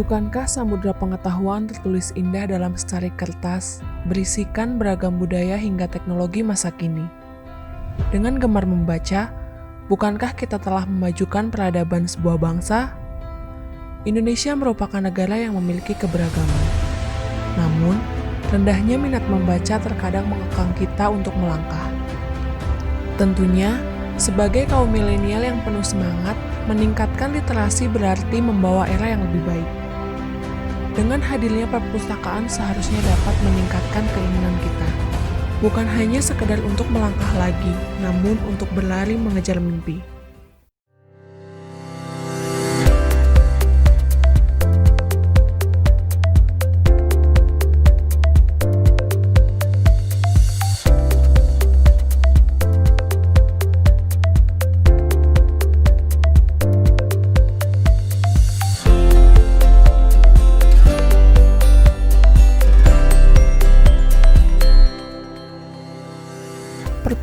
Bukankah samudra pengetahuan tertulis indah dalam secari kertas, berisikan beragam budaya hingga teknologi masa kini? Dengan gemar membaca, bukankah kita telah memajukan peradaban sebuah bangsa? Indonesia merupakan negara yang memiliki keberagaman. Namun, rendahnya minat membaca terkadang mengekang kita untuk melangkah. Tentunya, sebagai kaum milenial yang penuh semangat, meningkatkan literasi berarti membawa era yang lebih baik. Dengan hadirnya perpustakaan seharusnya dapat meningkatkan keinginan kita. Bukan hanya sekedar untuk melangkah lagi, namun untuk berlari mengejar mimpi.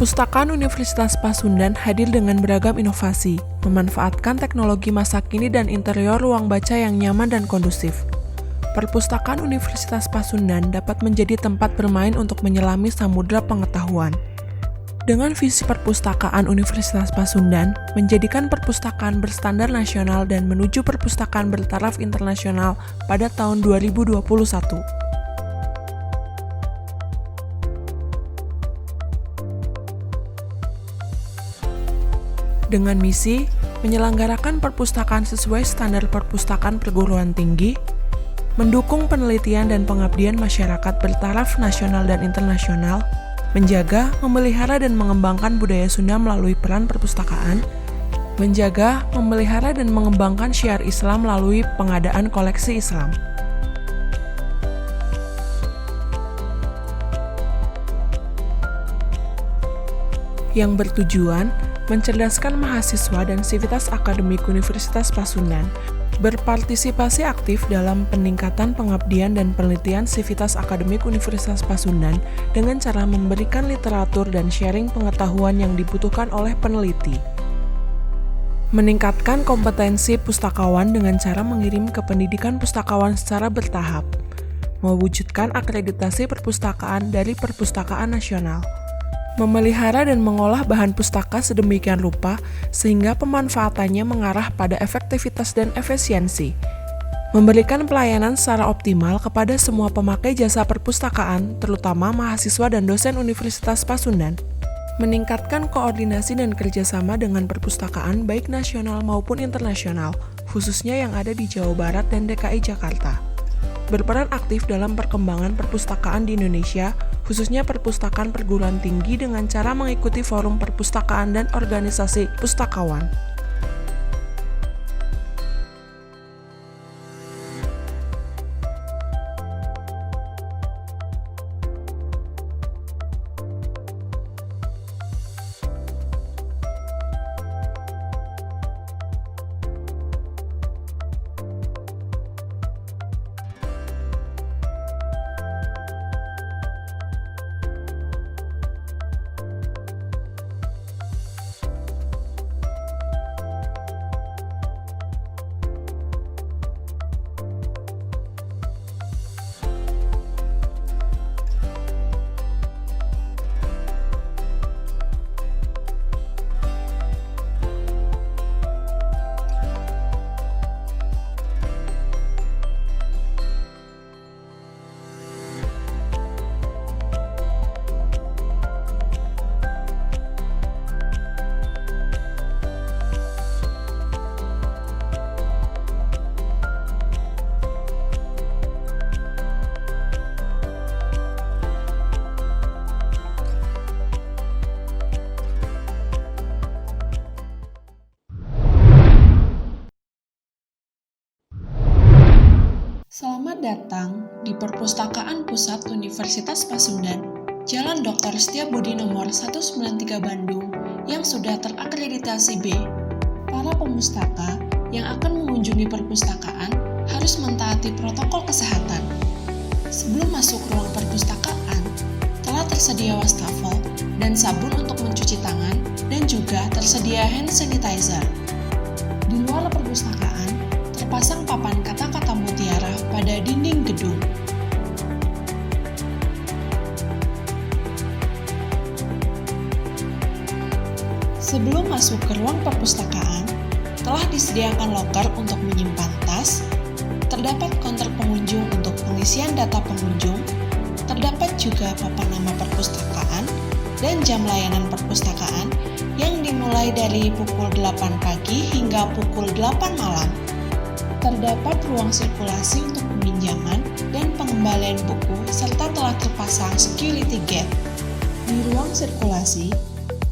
Perpustakaan Universitas Pasundan hadir dengan beragam inovasi, memanfaatkan teknologi masa kini dan interior ruang baca yang nyaman dan kondusif. Perpustakaan Universitas Pasundan dapat menjadi tempat bermain untuk menyelami samudra pengetahuan. Dengan visi perpustakaan Universitas Pasundan, menjadikan perpustakaan berstandar nasional dan menuju perpustakaan bertaraf internasional pada tahun 2021. Dengan misi menyelenggarakan perpustakaan sesuai standar perpustakaan perguruan tinggi, mendukung penelitian dan pengabdian masyarakat bertaraf nasional dan internasional, menjaga, memelihara dan mengembangkan budaya Sunda melalui peran perpustakaan, menjaga, memelihara dan mengembangkan syiar Islam melalui pengadaan koleksi Islam. Yang bertujuan mencerdaskan mahasiswa dan sivitas akademik Universitas Pasundan berpartisipasi aktif dalam peningkatan pengabdian dan penelitian sivitas akademik Universitas Pasundan dengan cara memberikan literatur dan sharing pengetahuan yang dibutuhkan oleh peneliti. Meningkatkan kompetensi pustakawan dengan cara mengirim ke pendidikan pustakawan secara bertahap. Mewujudkan akreditasi perpustakaan dari Perpustakaan Nasional. Memelihara dan mengolah bahan pustaka sedemikian rupa sehingga pemanfaatannya mengarah pada efektivitas dan efisiensi. Memberikan pelayanan secara optimal kepada semua pemakai jasa perpustakaan, terutama mahasiswa dan dosen Universitas Pasundan. Meningkatkan koordinasi dan kerjasama dengan perpustakaan baik nasional maupun internasional, khususnya yang ada di Jawa Barat dan DKI Jakarta. Berperan aktif dalam perkembangan perpustakaan di Indonesia, khususnya perpustakaan perguruan tinggi dengan cara mengikuti forum perpustakaan dan organisasi pustakawan. Selamat datang di Perpustakaan Pusat Universitas Pasundan, Jalan Dr. Setiabudi nomor 193 Bandung yang sudah terakreditasi B. Para pemustaka yang akan mengunjungi perpustakaan harus mentaati protokol kesehatan. Sebelum masuk ruang perpustakaan, telah tersedia wastafel dan sabun untuk mencuci tangan dan juga tersedia hand sanitizer. Di luar perpustakaan, terpasang papan kata-kata mutiara gedung. Sebelum masuk ke ruang perpustakaan, telah disediakan loker untuk menyimpan tas, terdapat counter pengunjung untuk pengisian data pengunjung, terdapat juga papan nama perpustakaan dan jam layanan perpustakaan yang dimulai dari pukul 8 pagi hingga pukul 8 malam. Terdapat ruang sirkulasi untuk peminjaman dan pengembalian buku serta telah terpasang security gate. Di ruang sirkulasi,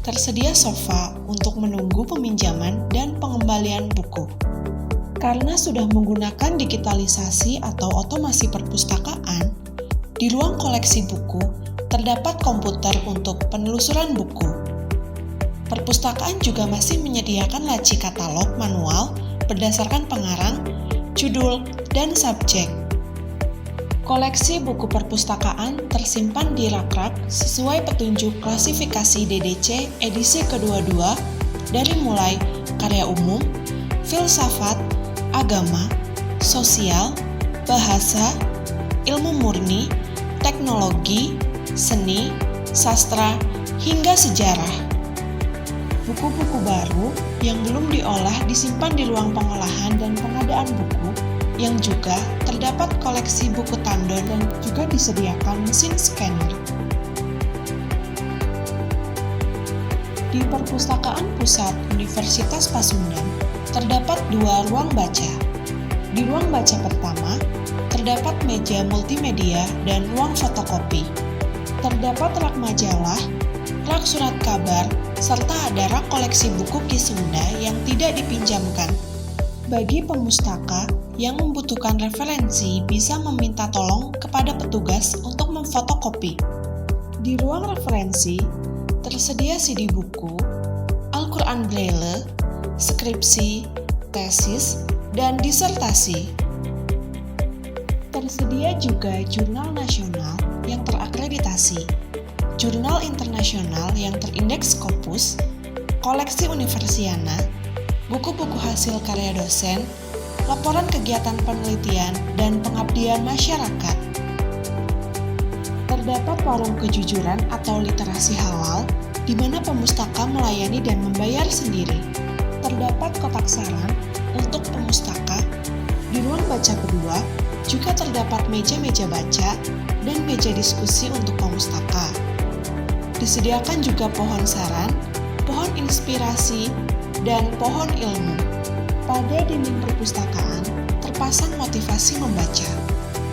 tersedia sofa untuk menunggu peminjaman dan pengembalian buku. Karena sudah menggunakan digitalisasi atau otomasi perpustakaan, di ruang koleksi buku terdapat komputer untuk penelusuran buku. Perpustakaan juga masih menyediakan laci katalog manual berdasarkan pengarang, judul, dan subjek. Koleksi buku perpustakaan tersimpan di rak-rak sesuai petunjuk klasifikasi DDC edisi ke-22 dari mulai karya umum, filsafat, agama, sosial, bahasa, ilmu murni, teknologi, seni, sastra, hingga sejarah. Buku-buku baru yang belum diolah disimpan di ruang pengolahan dan pengadaan buku, yang juga terdapat koleksi buku tandon dan juga disediakan mesin scanner. Di Perpustakaan Pusat Universitas Pasundan terdapat 2 ruang baca. Di ruang baca pertama, terdapat meja multimedia dan ruang fotokopi. Terdapat rak majalah, rak surat kabar, serta ada rak koleksi buku Ki Sunda yang tidak dipinjamkan. Bagi pemustaka yang membutuhkan referensi bisa meminta tolong kepada petugas untuk memfotokopi. Di ruang referensi, tersedia CD buku, Al-Quran Braille, skripsi, tesis, dan disertasi. Tersedia juga jurnal nasional yang terakreditasi, jurnal internasional yang terindeks Scopus, koleksi Universiana, buku-buku hasil karya dosen, laporan kegiatan penelitian, dan pengabdian masyarakat. Terdapat warung kejujuran atau literasi halal, di mana pemustaka melayani dan membayar sendiri. Terdapat kotak saran untuk pemustaka. Di ruang baca kedua, juga terdapat meja-meja baca dan meja diskusi untuk pemustaka. Disediakan juga pohon saran, pohon inspirasi, dan pohon ilmu. Pada dinding perpustakaan, terpasang motivasi membaca.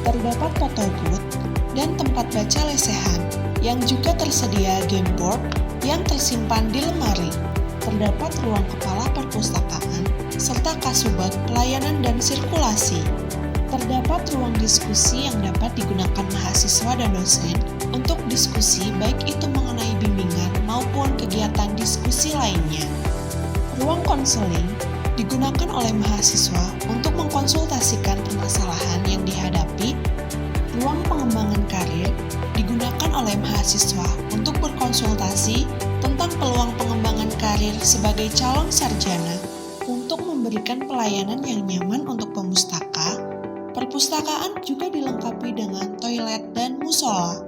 Terdapat photo booth dan tempat baca lesehan, yang juga tersedia game board yang tersimpan di lemari. Terdapat ruang kepala perpustakaan, serta kasubag pelayanan dan sirkulasi. Terdapat ruang diskusi yang dapat digunakan mahasiswa dan dosen untuk diskusi baik itu mengenai bimbingan maupun kegiatan diskusi lainnya. Ruang konseling digunakan oleh mahasiswa untuk mengkonsultasikan permasalahan yang dihadapi. Ruang pengembangan karir digunakan oleh mahasiswa untuk berkonsultasi tentang peluang pengembangan karir sebagai calon sarjana. Untuk memberikan pelayanan yang nyaman untuk pemustaka, perpustakaan juga dilengkapi dengan toilet dan musola.